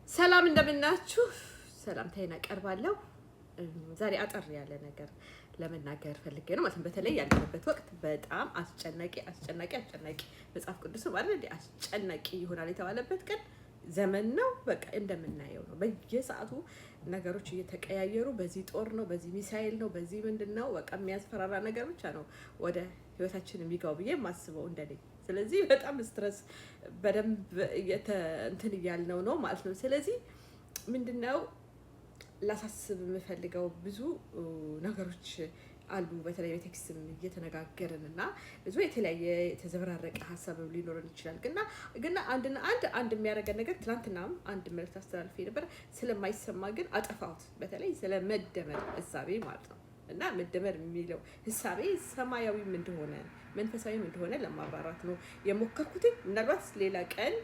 ሰላም እንደምናችሁ ሰላምታዬን አቀርባለሁ። ዛሬ አጠር ያለ ነገር ለመናገር ፈልጌ ነው ማለት ነው። በተለይ ያለበት ወቅት በጣም አስጨናቂ መጽሐፍ ቅዱስ ማለት እንደ አስጨናቂ ይሆናል የተባለበት ቀን ዘመን ነው። በቃ እንደምናየው ነው። በየሰዓቱ ነገሮች እየተቀያየሩ በዚህ ጦር ነው፣ በዚህ ሚሳኤል ነው፣ በዚህ ምንድነው በቃ የሚያስፈራራ ነገር ብቻ ነው ወደ ህይወታችን የሚጋው ብዬ ማስበው እንደኔ። ስለዚህ በጣም ስትረስ በደንብ እንትን እያልነው ነው ማለት ነው። ስለዚህ ምንድነው ላሳስብ የምፈልገው ብዙ ነገሮች አሉ። በተለይ በቴክስትም እየተነጋገርን እና ብዙ የተለያየ የተዘበራረቀ ሀሳብ ሊኖረን ይችላል። ግን አንድ የሚያደርገን ነገር ትናንትናም አንድ መልዕክት አስተላልፌ ነበር። ስለማይሰማ ግን አጠፋሁት። በተለይ ስለ መደመር ህሳቤ ማለት ነው። እና መደመር የሚለው ህሳቤ ሰማያዊም እንደሆነ መንፈሳዊም እንደሆነ ለማብራራት ነው የሞከርኩት። ምናልባት ሌላ ቀን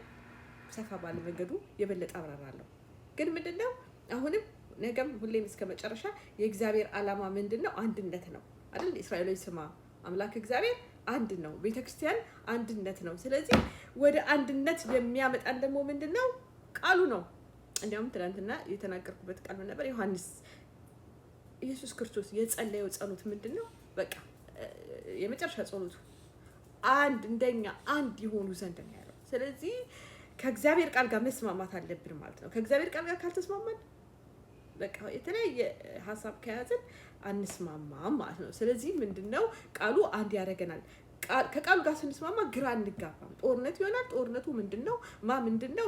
ሰፋ ባለ መንገዱ የበለጠ አብራራለሁ። ግን ምንድነው አሁንም ነገም ሁሌም እስከ መጨረሻ የእግዚአብሔር ዓላማ ምንድነው? አንድነት ነው አይደል? እስራኤሎች ስማ፣ አምላክ እግዚአብሔር አንድ ነው። ቤተክርስቲያን አንድነት ነው። ስለዚህ ወደ አንድነት የሚያመጣን ደግሞ ምንድነው? ቃሉ ነው። እንዲያውም ትናንትና የተናገርኩበት ቃል ምን ነበር? ዮሐንስ ኢየሱስ ክርስቶስ የጸለየው ጸሎት ምንድነው? በቃ የመጨረሻ ጸሎቱ እንደኛ አንድ የሆኑ ዘንድ ነው ያለው። ስለዚህ ከእግዚአብሔር ቃል ጋር መስማማት አለብን ማለት ነው። ከእግዚአብሔር ቃል ጋር ካልተስማማን በቃ የተለያየ ሀሳብ ከያዝን አንስማማም ማለት ነው። ስለዚህ ምንድነው ቃሉ አንድ ያደርገናል። ከቃሉ ጋር ስንስማማ ግራ እንጋባም። ጦርነት ይሆናል። ጦርነቱ ምንድነው?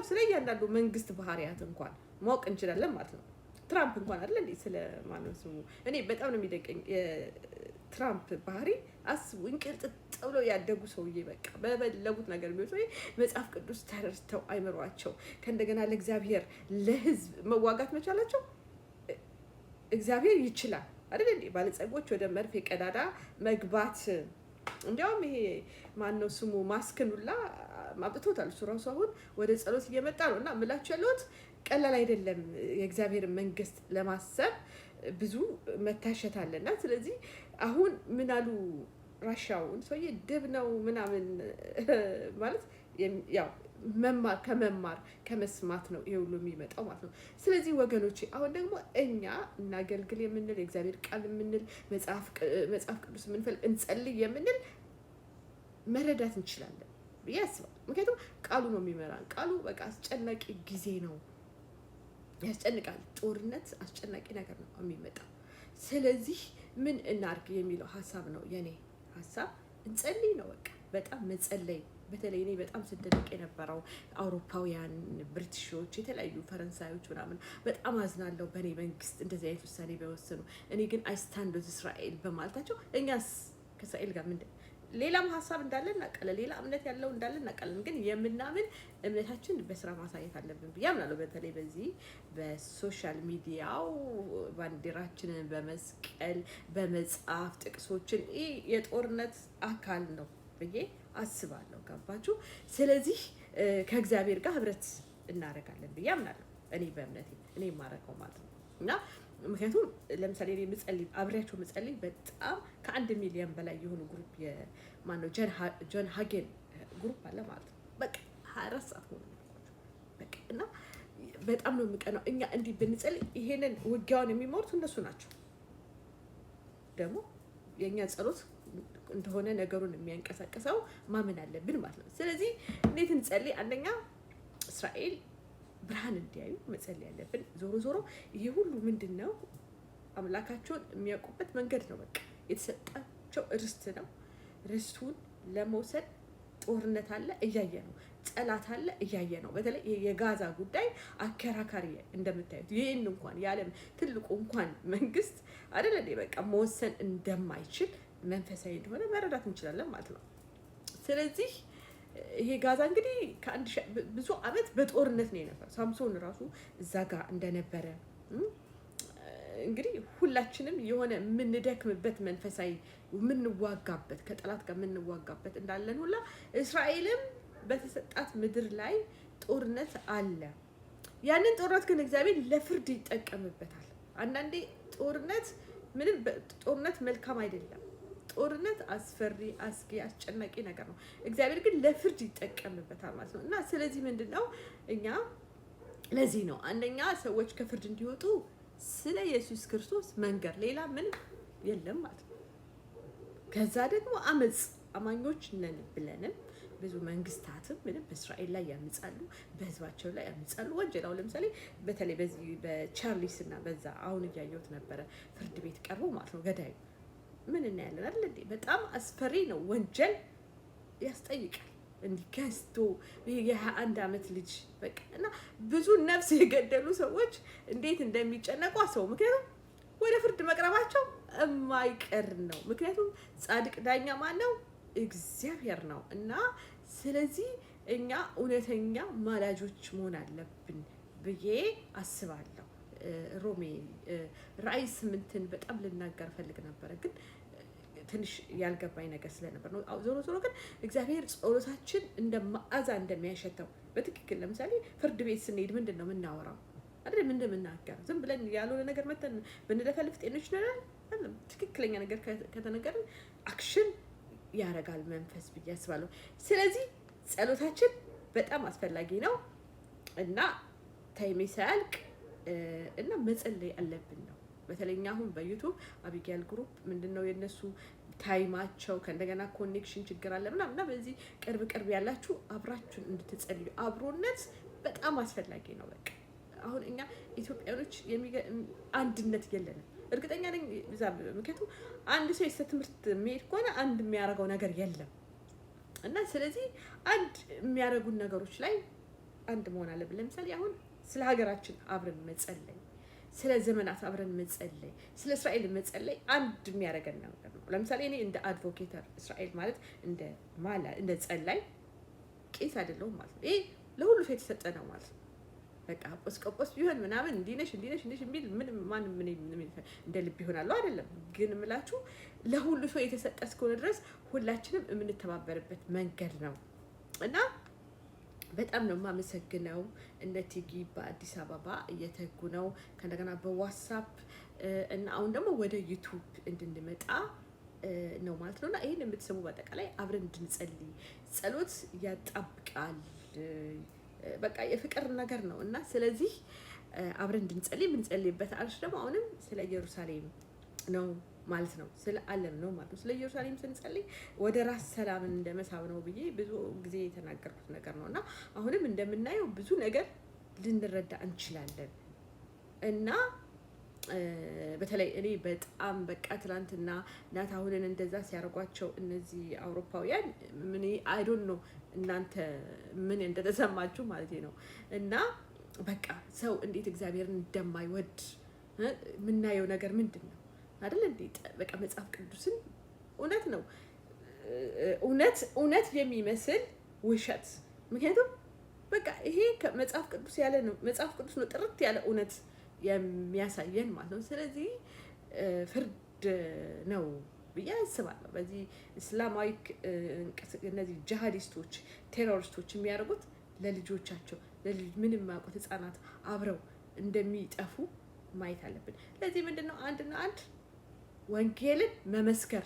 ስለ እያንዳንዱ መንግስት ባህሪያት እንኳን ማወቅ እንችላለን ማለት ነው። ትራምፕ እንኳን አይደል እንዴ ስለማንም ስሙ እኔ በጣም ነው የሚደንቀኝ ትራምፕ ባህሪ። አስቡ፣ እንቅልጥጥ ብሎ ያደጉ ሰውዬ በቃ በበለጉት ነገር ቢሆን ሰውዬ መጽሐፍ ቅዱስ ተረድተው አይምሯቸው ከእንደገና ለእግዚአብሔር ለህዝብ መዋጋት መቻላቸው እግዚአብሔር ይችላል አይደል እንዴ? ባለጸጎች ወደ መርፌ ቀዳዳ መግባት እንዲያውም ይሄ ማነው ስሙ ማስክኑላ ማብቶታል። እሱ ራሱ አሁን ወደ ጸሎት እየመጣ ነው። እና ምላችሁ ያለሁት ቀላል አይደለም። የእግዚአብሔር መንግስት ለማሰብ ብዙ መታሸት አለና ስለዚህ አሁን ምን አሉ ራሻውን ሰውዬ ድብ ነው ምናምን ማለት ያው ከመማር ከመስማት ነው ይሄ ሁሉ የሚመጣው ማለት ነው። ስለዚህ ወገኖቼ አሁን ደግሞ እኛ እናገልግል የምንል የእግዚአብሔር ቃል የምንል መጽሐፍ ቅዱስ የምንፈልግ እንጸልይ የምንል መረዳት እንችላለን ብዬ አስባለሁ። ምክንያቱም ቃሉ ነው የሚመራን። ቃሉ በቃ አስጨናቂ ጊዜ ነው፣ ያስጨንቃል። ጦርነት አስጨናቂ ነገር ነው የሚመጣው። ስለዚህ ምን እናርግ የሚለው ሀሳብ ነው የኔ ሀሳብ። እንጸልይ ነው በቃ በጣም መጸለይ። በተለይ እኔ በጣም ስደነቅ የነበረው አውሮፓውያን ብሪቲሾች፣ የተለያዩ ፈረንሳዮች ምናምን በጣም አዝናለሁ በእኔ መንግስት እንደዚህ አይነት ውሳኔ ቢወስኑ። እኔ ግን አይስታንድ ዊዝ እስራኤል በማለታቸው እኛስ ከእስራኤል ጋር ምንድን ሌላም ሀሳብ እንዳለ እናውቃለን፣ ሌላ እምነት ያለው እንዳለ እናውቃለን። ግን የምናምን እምነታችን በስራ ማሳየት አለብን ብዬ አምናለሁ። በተለይ በዚህ በሶሻል ሚዲያው ባንዲራችንን በመስቀል በመጽሐፍ ጥቅሶችን ይህ የጦርነት አካል ነው ብዬ አስባለሁ። ገባችሁ? ስለዚህ ከእግዚአብሔር ጋር ህብረት እናደርጋለን ብዬ አምናለሁ። እኔ በእምነቴ እኔ የማደርገው ማለት ነው። እና ምክንያቱም ለምሳሌ እኔ ምጸልይ አብሬያቸው ምጸልይ በጣም ከ1 ሚሊዮን በላይ የሆኑ ግሩፕ የማነው ጆን ሃጌን ግሩፕ አለ ማለት ነው። በቃ 24 ሰዓት ሆነ በቃ። እና በጣም ነው የምቀናው። እኛ እንዲህ ብንጸልይ ይሄንን ውጊያውን የሚመሩት እነሱ ናቸው። ደግሞ የኛ ጸሎት እንደሆነ ነገሩን የሚያንቀሳቅሰው ማመን አለብን ማለት ነው። ስለዚህ እንዴት እንጸልይ? አንደኛ እስራኤል ብርሃን እንዲያዩ መጸለይ ያለብን። ዞሮ ይሄ ሁሉ ምንድነው? አምላካቸውን የሚያውቁበት መንገድ ነው። በቃ የተሰጣቸው ርስት ነው። ርስቱን ለመውሰድ ጦርነት አለ፣ እያየ ነው። ጠላት አለ፣ እያየ ነው። በተለይ የጋዛ ጉዳይ አከራካሪ እንደምታዩት ይህን እንኳን የዓለም ትልቁ እንኳን መንግስት አይደለ እንዴ በቃ መወሰን እንደማይችል መንፈሳዊ እንደሆነ መረዳት እንችላለን ማለት ነው። ስለዚህ ይሄ ጋዛ እንግዲህ ብዙ አመት በጦርነት ነው የነበረው። ሳምሶን ራሱ እዛ ጋር እንደነበረ እንግዲህ ሁላችንም የሆነ የምንደክምበት መንፈሳዊ የምንዋጋበት ከጠላት ጋር የምንዋጋበት እንዳለን ሁላ እስራኤልም በተሰጣት ምድር ላይ ጦርነት አለ። ያንን ጦርነት ግን እግዚአብሔር ለፍርድ ይጠቀምበታል። አንዳንዴ ጦርነት መልካም አይደለም። ጦርነት አስፈሪ፣ አስጊ፣ አስጨናቂ ነገር ነው። እግዚአብሔር ግን ለፍርድ ይጠቀምበታል ማለት ነው። እና ስለዚህ ምንድነው እኛ ለዚህ ነው አንደኛ ሰዎች ከፍርድ እንዲወጡ ስለ ኢየሱስ ክርስቶስ መንገር፣ ሌላ ምንም የለም ማለት ነው። ከዛ ደግሞ አመጽ አማኞች ነን ብለንም ብዙ መንግስታትም ምንም በእስራኤል ላይ ያምጻሉ፣ በህዝባቸው ላይ ያምጻሉ። ወንጀል አሁን ለምሳሌ በተለይ በዚህ በቻርሊስ እና በዛ አሁን እያየሁት ነበረ ፍርድ ቤት ቀርቦ ማለት ነው ገዳዩ ምን እናያለን አይደል እንዴ? በጣም አስፈሪ ነው። ወንጀል ያስጠይቃል። እንዲህ ገዝቶ የ21 ዓመት ልጅ በቃ እና ብዙ ነፍስ የገደሉ ሰዎች እንዴት እንደሚጨነቁ ሰው ምክንያቱም ወደ ፍርድ መቅረባቸው የማይቀር ነው። ምክንያቱም ጻድቅ ዳኛ ማን ነው? እግዚአብሔር ነው። እና ስለዚህ እኛ እውነተኛ ማላጆች መሆን አለብን ብዬ አስባለሁ። ሮሜ ራእይ 8ን በጣም ልናገር ፈልግ ነበረ ግን ትንሽ ያልገባኝ ነገር ስለነበር ነው። ዞሮ ዞሮ ግን እግዚአብሔር ጸሎታችን እንደ መዓዛ እንደሚያሸተው በትክክል ለምሳሌ ፍርድ ቤት ስንሄድ ምንድን ነው የምናወራው አይደል? ምን እንደምናገር ዝም ብለን ያልሆነ ነገር መተን ብንለፈልፍ ጤኖች ነን። ትክክለኛ ነገር ከተነገርን አክሽን ያረጋል መንፈስ ብዬ አስባለሁ። ስለዚህ ጸሎታችን በጣም አስፈላጊ ነው እና ታይሜ ሳያልቅ እና መጸለይ አለብን ነው። በተለይ አሁን በዩቲዩብ አቢጊያል ግሩፕ ምንድነው የነሱ ታይማቸው ከእንደገና ኮኔክሽን ችግር አለ ምናምን እና በዚህ ቅርብ ያላችሁ አብራችሁን እንድትጸልዩ አብሮነት በጣም አስፈላጊ ነው። በቃ አሁን እኛ ኢትዮጵያኖች አንድነት የለንም። እርግጠኛ ነኝ ምክንያቱም አንድ ሰው የሰ ትምህርት የሚሄድ ከሆነ አንድ የሚያደርገው ነገር የለም እና ስለዚህ አንድ የሚያደርጉን ነገሮች ላይ አንድ መሆን አለብን። ለምሳሌ አሁን ስለ ሀገራችን አብረን መጸለይ፣ ስለ ዘመናት አብረን መጸለይ፣ ስለ እስራኤል መጸለይ አንድ የሚያደርገን ነገር ነው። ለምሳሌ እኔ እንደ አድቮኬተር እስራኤል ማለት እንደ ጸላይ ቄስ አይደለሁም ማለት ነው። ይሄ ለሁሉ ሰው የተሰጠ ነው ማለት ነው። በቃ ቆስቆስ ቢሆን ምናምን እንዲነሽ የሚል ምንም ማንም እንደ ልብ ይሆናል አይደለም። ግን ምላችሁ ለሁሉ ሰው የተሰጠ እስከሆነ ድረስ ሁላችንም የምንተባበርበት መንገድ ነው እና በጣም ነው የማመሰግነው። እነ ቲጊ በአዲስ አበባ እየተጉ ነው ከእንደገና በዋትስአፕ እና አሁን ደግሞ ወደ ዩቲዩብ እንድንመጣ ነው ማለት ነው። እና ይሄን የምትሰሙ በአጠቃላይ አብረን እንድንጸልይ ጸሎት ያጣብቃል። በቃ የፍቅር ነገር ነው እና ስለዚህ አብረን እንድንጸልይ የምንጸልይበት አርሽ ደግሞ አሁንም ስለ ኢየሩሳሌም ነው ማለት ነው። ስለ ዓለም ነው ማለት ነው። ስለ ኢየሩሳሌም ስንጸልይ ወደ ራስ ሰላምን እንደመሳብ ነው ብዬ ብዙ ጊዜ የተናገርኩት ነገር ነው እና አሁንም እንደምናየው ብዙ ነገር ልንረዳ እንችላለን እና በተለይ እኔ በጣም በቃ ትላንትና ናታሁንን እንደዛ ሲያርጓቸው እነዚህ አውሮፓውያን ምን አይ ዶንት ኖ እናንተ ምን እንደተሰማችሁ ማለት ነው። እና በቃ ሰው እንዴት እግዚአብሔርን እንደማይወድ የምናየው ነገር ምንድን ነው አይደል እንዴ? በቃ መጽሐፍ ቅዱስን እውነት ነው እውነት የሚመስል ውሸት። ምክንያቱም በቃ ይሄ መጽሐፍ ቅዱስ ያለ ነው። መጽሐፍ ቅዱስ ነው ጥርት ያለ እውነት የሚያሳየን ማለት ነው። ስለዚህ ፍርድ ነው ብዬ አስባለሁ። በዚህ እስላማዊ እነዚህ ጂሃዲስቶች ቴሮሪስቶች የሚያደርጉት ለልጆቻቸው ምንም የማያውቁት ህፃናት አብረው እንደሚጠፉ ማየት አለብን። ለዚህ ምንድነው አንድና አንድ ወንጌልን መመስከር።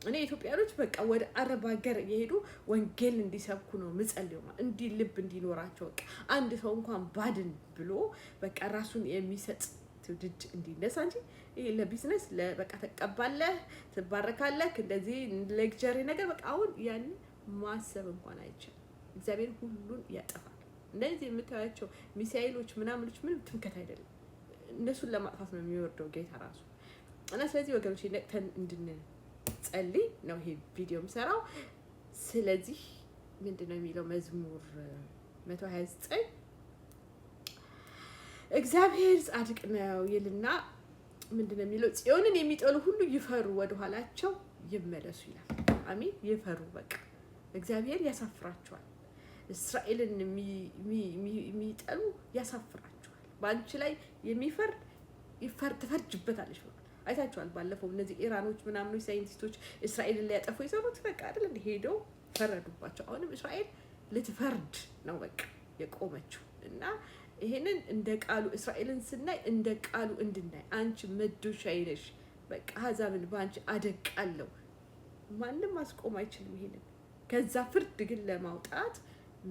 እኔ ኢትዮጵያኖች በቃ ወደ አረብ ሀገር የሄዱ ወንጌል እንዲሰብኩ ነው ምጸልየው ማለት እንዲህ ልብ እንዲኖራቸው በቃ አንድ ሰው እንኳን ባድን ብሎ በቃ ራሱን የሚሰጥ ትውልድ እንዲነሳ እንጂ ይሄ ለቢዝነስ በቃ ተቀባለህ ትባረካለህ እንደዚህ ሌክቸሪ ነገር በቃ አሁን ያን ማሰብ እንኳን አይቻልም። እግዚአብሔር ሁሉን ያጠፋል። እንደዚህ የምታያቸው ሚሳኤሎች ምናምኖች ምንም ትምከት አይደለም። እነሱን ለማጥፋት ነው የሚወርደው ጌታ ራሱ እና ስለዚህ ወገኖች ነቅተን እንድንጸልይ ነው ይሄ ቪዲዮ የምሰራው። ስለዚህ ምንድነው የሚለው መዝሙር 129 እግዚአብሔር ጻድቅ ነው ይልና ምንድነው የሚለው ጽዮንን የሚጠሉ ሁሉ ይፈሩ ወደ ኋላቸው ይመለሱ ይላል። አሜን። ይፈሩ በቃ እግዚአብሔር ያሳፍራቸዋል። እስራኤልን የሚጠሉ ያሳፍራቸዋል። በአንቺ ላይ የሚፈርድ ትፈርጅበታለሽ። አይታችኋል። ባለፈው እነዚህ ኢራኖች ምናምኖች ሳይንቲስቶች እስራኤልን ላይ ያጠፉ የሰሩት በቃ አይደል እንደ ሄደው ፈረዱባቸው። አሁንም እስራኤል ልትፈርድ ነው በቃ የቆመችው እና ይሄንን እንደ ቃሉ እስራኤልን ስናይ እንደ ቃሉ እንድናይ አንቺ መዶሻዬ ነሽ በቃ አሕዛብን በአንቺ አደቃለሁ። ማንም ማስቆም አይችልም። ይሄንን ከዛ ፍርድ ግን ለማውጣት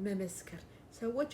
መመስከር ሰዎች